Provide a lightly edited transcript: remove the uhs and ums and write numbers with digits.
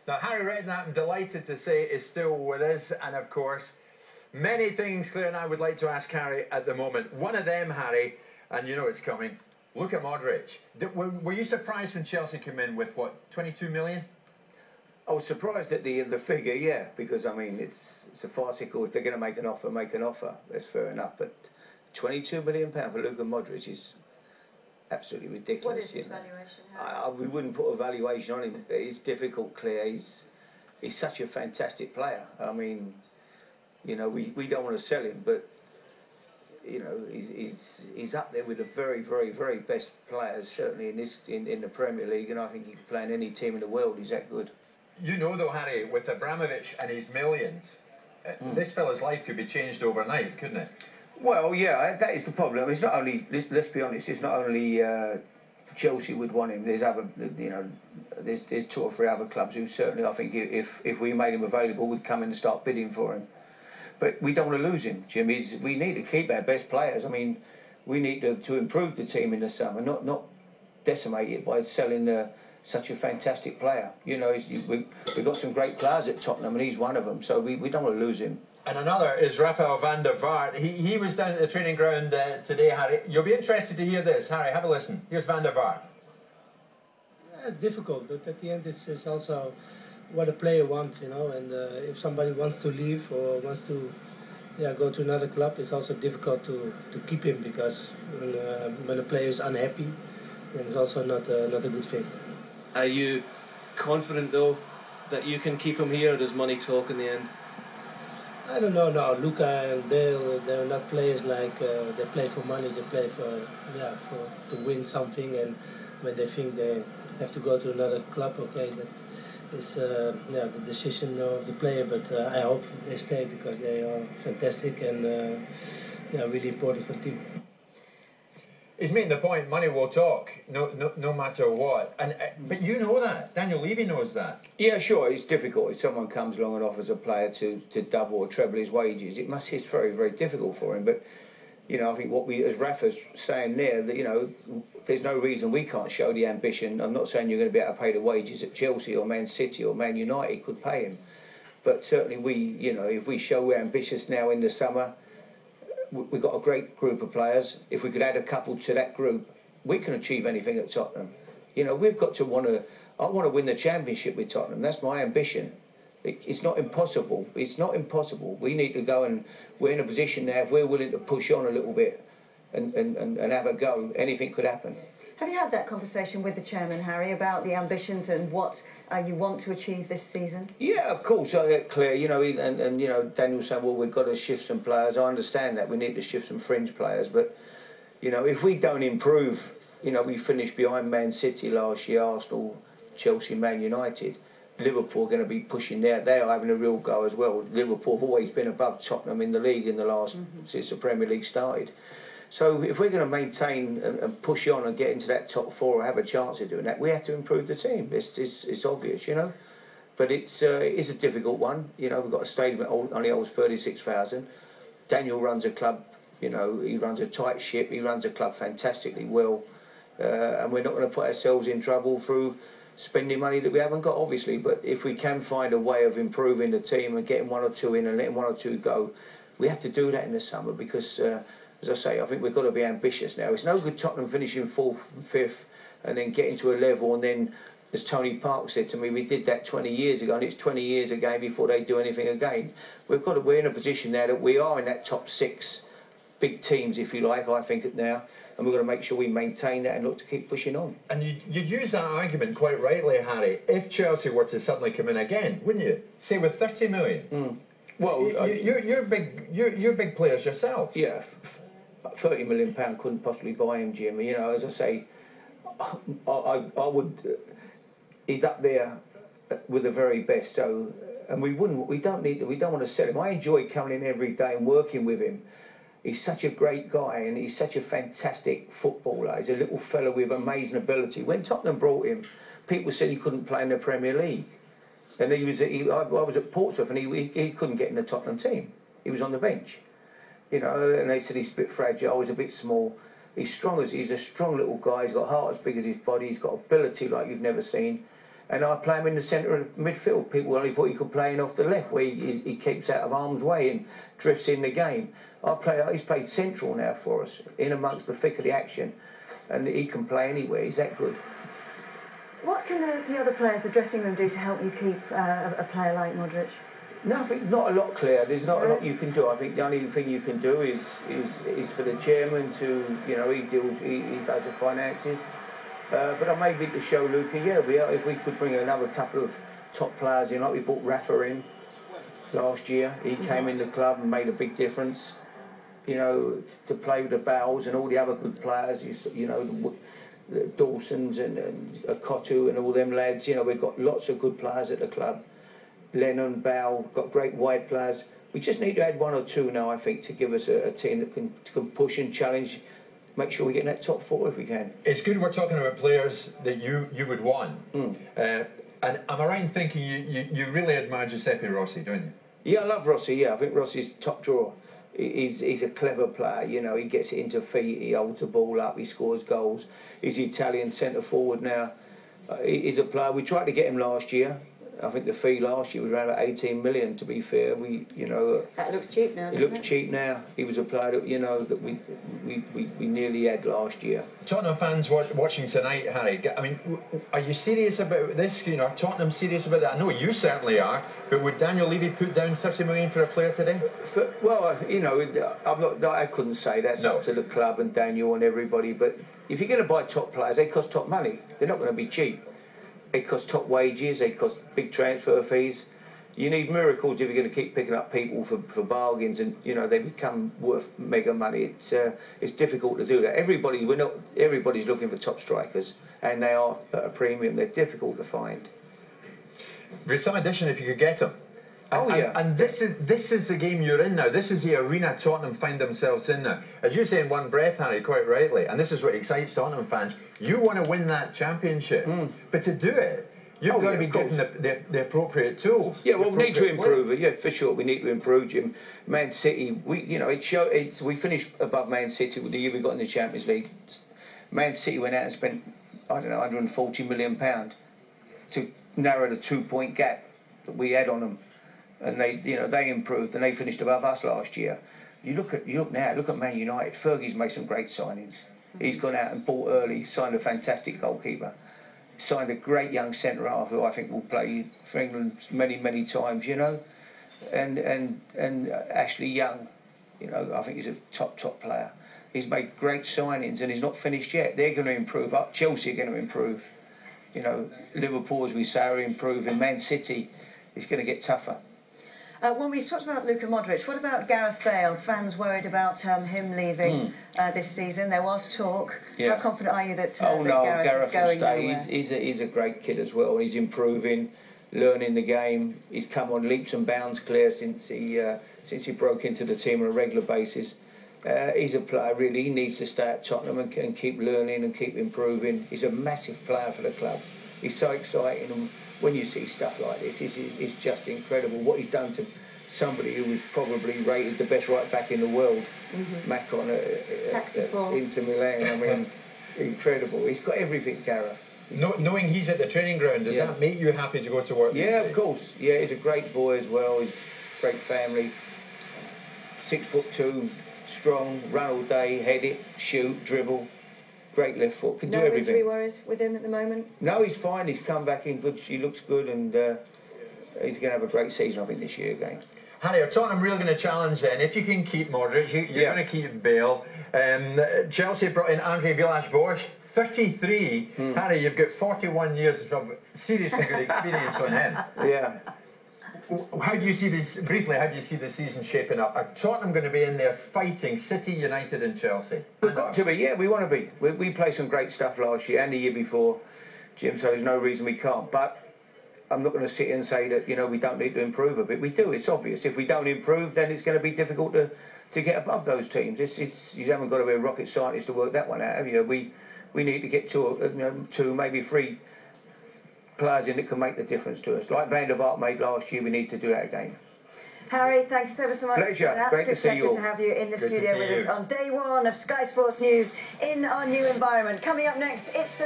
Now, Harry Redknapp, I'm delighted to say, is still with us, and of course, many things Claire and I would like to ask Harry at the moment. One of them, Harry, and you know it's coming, Luka Modric. Were you surprised when Chelsea came in with, what, 22 million? I was surprised at the figure, yeah, because, I mean, it's a farcical. If they're going to make an offer. That's fair enough. But £22 million for Luka Modric is absolutely ridiculous. What is his valuation? We wouldn't put a valuation on him. It's difficult, Claire. He's such a fantastic player. I mean, you know, we don't want to sell him, but you know, he's up there with the very, very, very best players, certainly in the Premier League, and I think he can play in any team in the world. He's that good. You know, though, Harry, with Abramovich and his millions, this fella's life could be changed overnight, couldn't it? Well, yeah, that is the problem. It's not only, let's be honest, it's not only Chelsea would want him. There's other, you know, there's 2 or 3 other clubs who certainly, I think, if we made him available, would come in and start bidding for him. But we don't want to lose him, Jim. We need to keep our best players. I mean, we need to improve the team in the summer, not decimate it by selling such a fantastic player. You know, we've got some great players at Tottenham, and he's one of them. So we don't want to lose him. And another is Rafael van der Vaart. He was down at the training ground today, Harry. You'll be interested to hear this. Harry, have a listen. Here's van der Vaart. Yeah, it's difficult, but at the end it's also what a player wants, you know. And if somebody wants to leave or wants to go to another club, it's also difficult to keep him, because when a player is unhappy, then it's also not a good thing. Are you confident, though, that you can keep him here, or does money talk in the end? I don't know. No, Luka and Bale, they're not players like they play for money. They play for to win something, and when they think they have to go to another club, okay, that is the decision of the player. But I hope they stay, because they are fantastic and really important for the team. He's making the point, money will talk, no matter what. But you know that. Daniel Levy knows that. Yeah, sure, it's difficult. If someone comes along and offers a player to double or treble his wages, it's very, very difficult for him. But, you know, I think as Rafa's saying there, that, you know, there's no reason we can't show the ambition. I'm not saying you're going to be able to pay the wages at Chelsea or Man City or Man United could pay him. But certainly you know, if we show we're ambitious now in the summer, we've got a great group of players. If we could add a couple to that group, we can achieve anything at Tottenham. You know, we've got to I want to win the championship with Tottenham. That's my ambition. It's not impossible. It's not impossible. We need to go, and we're in a position now, if we're willing to push on a little bit and have a go, anything could happen. Have you had that conversation with the chairman, Harry, about the ambitions and what you want to achieve this season? Yeah, of course, Claire. You know, and you know, Daniel saying, well, we've got to shift some players. I understand that we need to shift some fringe players, but you know, if we don't improve, you know, we finished behind Man City last year, Arsenal, Chelsea, Man United. Liverpool are going to be pushing there. They are having a real go as well. Liverpool have always been above Tottenham in the league in the last since the Premier League started. So if we're going to maintain and push on and get into that top 4 or have a chance of doing that, we have to improve the team. It's obvious, you know. But it is a difficult one. You know, we've got a stadium that only holds 36,000. Daniel runs a club, you know, he runs a tight ship. He runs a club fantastically well. And we're not going to put ourselves in trouble through spending money that we haven't got, obviously. But if we can find a way of improving the team and getting 1 or 2 in and letting 1 or 2 go, we have to do that in the summer, because as I say, I think we've got to be ambitious now. It's no good Tottenham finishing 4th and 5th and then getting to a level, and then, as Tony Park said to me, we did that 20 years ago, and it's 20 years again before they do anything again. We're in a position now that we are in that top 6 big teams, if you like, I think, now, and we've got to make sure we maintain that and look to keep pushing on. And you'd use that argument quite rightly, Harry, if Chelsea were to suddenly come in again, wouldn't you? Say with 30 million. Well, you're big players yourself. Yeah. £30 million couldn't possibly buy him, Jim. You know, as I say, I would. He's up there with the very best. So, and we don't want to sell him. I enjoy coming in every day and working with him. He's such a great guy, and he's such a fantastic footballer. He's a little fella with amazing ability. When Tottenham brought him, people said he couldn't play in the Premier League, and I was at Portsmouth, and he couldn't get in the Tottenham team. He was on the bench. You know, and they said he's a bit fragile, he's a bit small. He's a strong little guy, he's got a heart as big as his body, he's got ability like you've never seen. and I play him in the centre of midfield. People only thought he could play in off the left, where he keeps out of harm's way and drifts in the game. He's played central now for us, in amongst the thick of the action, and he can play anywhere. He's that good. What can the other players, the dressing room, do to help you keep a player like Modric? Nothing, not a lot, Claire. There's not a lot you can do. I think the only thing you can do is for the chairman to, he does the finances. But I maybe to show Luca, if we could bring another couple of top players in, like we brought Rafa in last year. He came in the club and made a big difference. To play with the Bowles and all the other good players. The Dawsons and Kotu and all them lads. We've got lots of good players at the club. Lennon, Bowell, got great wide players. We just need to add one or two now, I think, to give us a team that can push and challenge. Make sure we get in that top four if we can. It's good we're talking about players that you would want. And am I right in thinking you really admire Giuseppe Rossi, don't you? Yeah, I love Rossi. Yeah, I think Rossi's top drawer. He's a clever player. He gets it into feet. He holds the ball up. He scores goals. He's Italian centre forward now. He's a player. We tried to get him last year. I think the fee last year was around about 18 million. To be fair, that looks cheap now. It looks cheap now. He was a player that that we nearly had last year. Tottenham fans watching tonight, Harry. I mean, are you serious about this? Are Tottenham serious about that? I know you certainly are. But would Daniel Levy put down 30 million for a player today? I'm not. I couldn't say that's up to the club and Daniel and everybody. But if you're going to buy top players, they cost top money. They're not going to be cheap. They cost top wages, they cost big transfer fees. You need miracles if you're going to keep picking up people for bargains and, they become worth mega money. It's difficult to do that. Everybody's looking for top strikers, and they are at a premium. They're difficult to find. With some addition, if you could get them. And this is the game you're in now. This is the arena Tottenham find themselves in now. As you say in one breath, Harry, quite rightly, and this is what excites Tottenham fans, you want to win that championship. But to do it, you've got to be given the appropriate tools. Yeah, well, we need to improve it. Yeah, for sure, we need to improve, Jim. Man City, we finished above Man City with the year we got in the Champions League. Man City went out and spent, £140 million to narrow the 2-point gap that we had on them. And they improved and they finished above us last year. You look now. Look at Man United. Fergie's made some great signings. He's gone out and bought early, signed a fantastic goalkeeper, signed a great young centre half who I think will play for England many times. And Ashley Young, I think he's a top player. He's made great signings and he's not finished yet. They're going to improve. Chelsea are going to improve. Liverpool, as we say, are improving. Man City, it's going to get tougher. When we've talked about Luka Modric, what about Gareth Bale? Fans worried about him leaving this season. There was talk. Yeah. How confident are you that, Gareth is going will stay. nowhere? He's a great kid as well. He's improving, learning the game. He's come on leaps and bounds, Claire, since he broke into the team on a regular basis. He's a player, really. He needs to stay at Tottenham and keep learning and keep improving. He's a massive player for the club. He's so exciting. And when you see stuff like this, it's just incredible what he's done to somebody who was probably rated the best right back in the world, Macon at Inter Milan. I mean, incredible. He's got everything, Gareth. Knowing he's at the training ground, does that make you happy to go to work? Yeah, of course. Yeah, he's a great boy as well. He's a great family. 6'2", strong, run all day, head it, shoot, dribble. Great left foot, can do everything. No injury worries with him at the moment? No, he's fine. He's come back in good. He looks good, and he's going to have a great season, I think, this year again. Harry, are Tottenham really going to challenge then? If you can keep Modric, you're going to keep Bale. Chelsea brought in Andre Villas-Boas, 33. Harry, you've got 41 years of seriously good experience on him. Yeah. How do you see this, briefly, how do you see the season shaping up? Are Tottenham going to be in there fighting City, United and Chelsea? We've got to be, yeah, we want to be. We played some great stuff last year and the year before, Jim, so there's no reason we can't. But I'm not going to sit here and say that, we don't need to improve a bit. We do, it's obvious. If we don't improve, then it's going to be difficult to get above those teams. You haven't got to be a rocket scientist to work that one out, have you? We need to get two, maybe three players in that can make the difference to us. Like Van der Vaart made last year, we need to do that again. Harry, thanks ever so much. Pleasure. Great to see you. Pleasure to have you in the studio with us on day one of Sky Sports News in our new environment. Coming up next, it's the